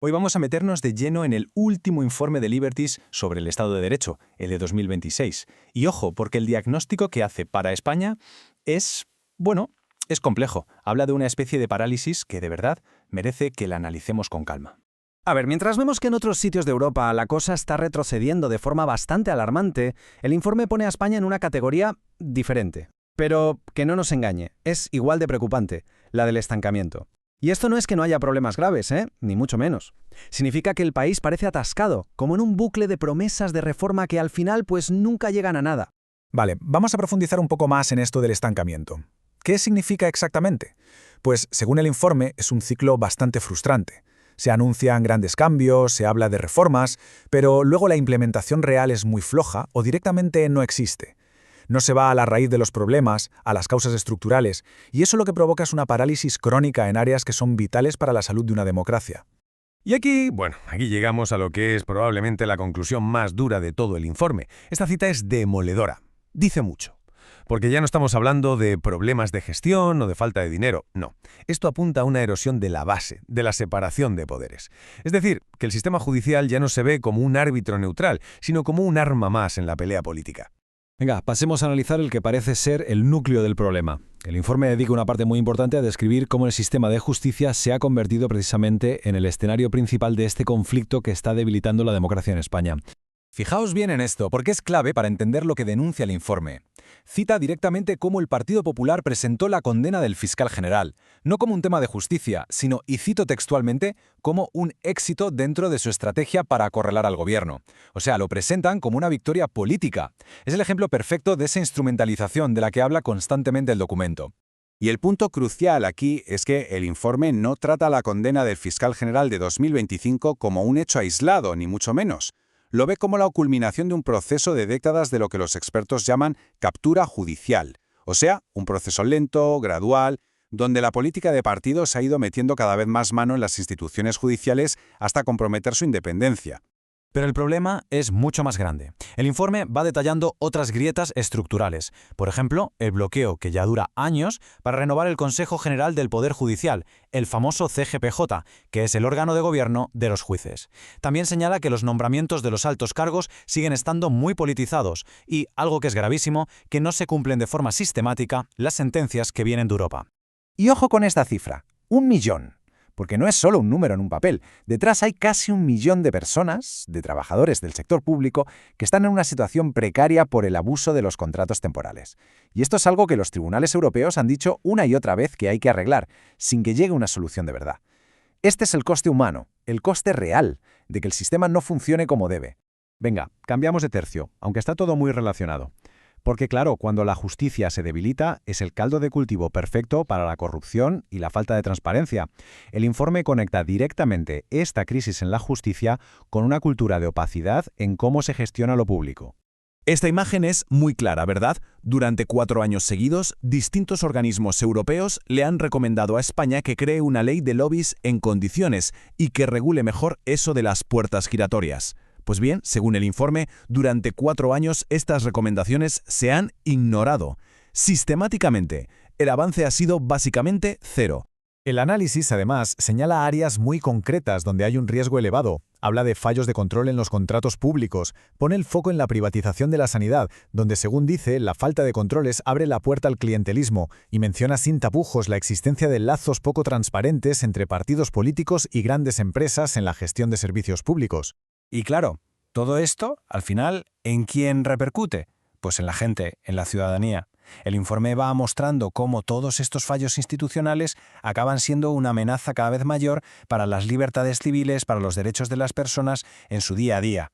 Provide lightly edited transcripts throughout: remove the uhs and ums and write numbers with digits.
Hoy vamos a meternos de lleno en el último informe de Liberties sobre el Estado de Derecho, el de 2026. Y ojo, porque el diagnóstico que hace para España es complejo. Habla de una especie de parálisis que de verdad merece que la analicemos con calma. A ver, mientras vemos que en otros sitios de Europa la cosa está retrocediendo de forma bastante alarmante, el informe pone a España en una categoría diferente. Pero que no nos engañe, es igual de preocupante, la del estancamiento. Y esto no es que no haya problemas graves, ni mucho menos. Significa que el país parece atascado, como en un bucle de promesas de reforma que al final pues nunca llegan a nada. Vale, vamos a profundizar un poco más en esto del estancamiento. ¿Qué significa exactamente? Pues, según el informe, es un ciclo bastante frustrante. Se anuncian grandes cambios, se habla de reformas, pero luego la implementación real es muy floja o directamente no existe. No se va a la raíz de los problemas, a las causas estructurales, y eso lo que provoca es una parálisis crónica en áreas que son vitales para la salud de una democracia. Y aquí llegamos a lo que es probablemente la conclusión más dura de todo el informe. Esta cita es demoledora. Dice mucho. Porque ya no estamos hablando de problemas de gestión o de falta de dinero, no. Esto apunta a una erosión de la base, de la separación de poderes. Es decir, que el sistema judicial ya no se ve como un árbitro neutral, sino como un arma más en la pelea política. Venga, pasemos a analizar el que parece ser el núcleo del problema. El informe dedica una parte muy importante a describir cómo el sistema de justicia se ha convertido precisamente en el escenario principal de este conflicto que está debilitando la democracia en España. Fijaos bien en esto, porque es clave para entender lo que denuncia el informe. Cita directamente cómo el Partido Popular presentó la condena del fiscal general, no como un tema de justicia, sino, y cito textualmente, como un éxito dentro de su estrategia para acorralar al gobierno. O sea, lo presentan como una victoria política. Es el ejemplo perfecto de esa instrumentalización de la que habla constantemente el documento. Y el punto crucial aquí es que el informe no trata la condena del fiscal general de 2025 como un hecho aislado, ni mucho menos. Lo ve como la culminación de un proceso de décadas de lo que los expertos llaman captura judicial, o sea, un proceso lento, gradual, donde la política de partidos ha ido metiendo cada vez más mano en las instituciones judiciales hasta comprometer su independencia. Pero el problema es mucho más grande. El informe va detallando otras grietas estructurales. Por ejemplo, el bloqueo que ya dura años para renovar el Consejo General del Poder Judicial, el famoso CGPJ, que es el órgano de gobierno de los jueces. También señala que los nombramientos de los altos cargos siguen estando muy politizados y, algo que es gravísimo, que no se cumplen de forma sistemática las sentencias que vienen de Europa. Y ojo con esta cifra, 1 millón. Porque no es solo un número en un papel. Detrás hay casi 1 millón de personas, de trabajadores del sector público, que están en una situación precaria por el abuso de los contratos temporales. Y esto es algo que los tribunales europeos han dicho una y otra vez que hay que arreglar, sin que llegue una solución de verdad. Este es el coste humano, el coste real, de que el sistema no funcione como debe. Venga, cambiamos de tercio, aunque está todo muy relacionado. Porque claro, cuando la justicia se debilita, es el caldo de cultivo perfecto para la corrupción y la falta de transparencia. El informe conecta directamente esta crisis en la justicia con una cultura de opacidad en cómo se gestiona lo público. Esta imagen es muy clara, ¿verdad? Durante 4 años seguidos, distintos organismos europeos le han recomendado a España que cree una ley de lobbies en condiciones y que regule mejor eso de las puertas giratorias. Pues bien, según el informe, durante 4 años estas recomendaciones se han ignorado. Sistemáticamente, el avance ha sido básicamente cero. El análisis, además, señala áreas muy concretas donde hay un riesgo elevado. Habla de fallos de control en los contratos públicos. Pone el foco en la privatización de la sanidad, donde, según dice, la falta de controles abre la puerta al clientelismo, y menciona sin tapujos la existencia de lazos poco transparentes entre partidos políticos y grandes empresas en la gestión de servicios públicos. Y claro, todo esto, al final, ¿en quién repercute? Pues en la gente, en la ciudadanía. El informe va mostrando cómo todos estos fallos institucionales acaban siendo una amenaza cada vez mayor para las libertades civiles, para los derechos de las personas en su día a día.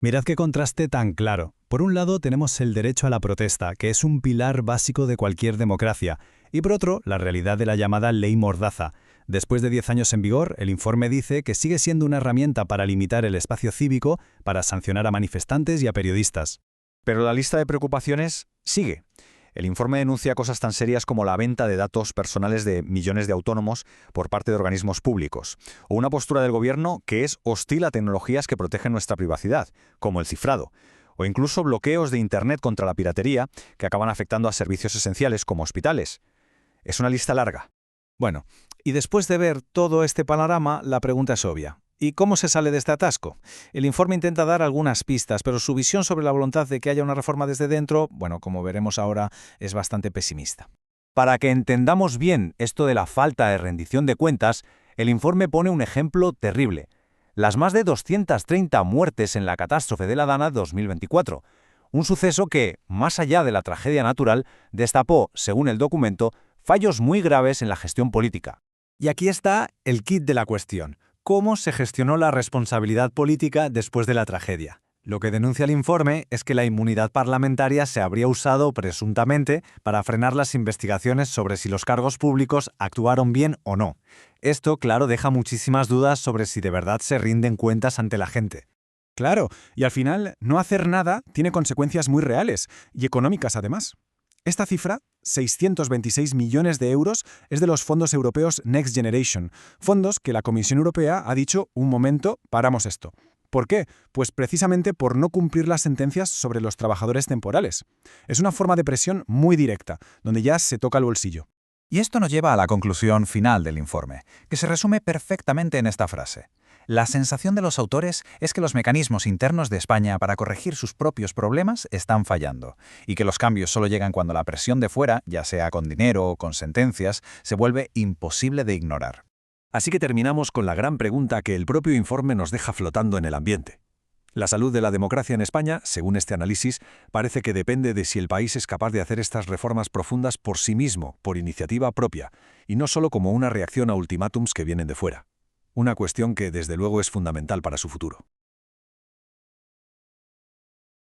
Mirad qué contraste tan claro. Por un lado tenemos el derecho a la protesta, que es un pilar básico de cualquier democracia, y por otro, la realidad de la llamada Ley Mordaza. Después de 10 años en vigor, el informe dice que sigue siendo una herramienta para limitar el espacio cívico, para sancionar a manifestantes y a periodistas. Pero la lista de preocupaciones sigue. El informe denuncia cosas tan serias como la venta de datos personales de millones de autónomos por parte de organismos públicos, o una postura del gobierno que es hostil a tecnologías que protegen nuestra privacidad, como el cifrado, o incluso bloqueos de Internet contra la piratería que acaban afectando a servicios esenciales como hospitales. Es una lista larga. Bueno, y después de ver todo este panorama, la pregunta es obvia. ¿Y cómo se sale de este atasco? El informe intenta dar algunas pistas, pero su visión sobre la voluntad de que haya una reforma desde dentro, bueno, como veremos ahora, es bastante pesimista. Para que entendamos bien esto de la falta de rendición de cuentas, el informe pone un ejemplo terrible: las más de 230 muertes en la catástrofe de la Dana 2024, un suceso que, más allá de la tragedia natural, destapó, según el documento, fallos muy graves en la gestión política. Y aquí está el quid de la cuestión: ¿cómo se gestionó la responsabilidad política después de la tragedia? Lo que denuncia el informe es que la inmunidad parlamentaria se habría usado presuntamente para frenar las investigaciones sobre si los cargos públicos actuaron bien o no. Esto, claro, deja muchísimas dudas sobre si de verdad se rinden cuentas ante la gente. Claro, y al final, no hacer nada tiene consecuencias muy reales, y económicas además. Esta cifra, 626 millones de euros, es de los fondos europeos Next Generation, fondos que la Comisión Europea ha dicho: un momento, paramos esto. ¿Por qué? Pues precisamente por no cumplir las sentencias sobre los trabajadores temporales. Es una forma de presión muy directa, donde ya se toca el bolsillo. Y esto nos lleva a la conclusión final del informe, que se resume perfectamente en esta frase. La sensación de los autores es que los mecanismos internos de España para corregir sus propios problemas están fallando, y que los cambios solo llegan cuando la presión de fuera, ya sea con dinero o con sentencias, se vuelve imposible de ignorar. Así que terminamos con la gran pregunta que el propio informe nos deja flotando en el ambiente. La salud de la democracia en España, según este análisis, parece que depende de si el país es capaz de hacer estas reformas profundas por sí mismo, por iniciativa propia, y no solo como una reacción a ultimátums que vienen de fuera. Una cuestión que, desde luego, es fundamental para su futuro.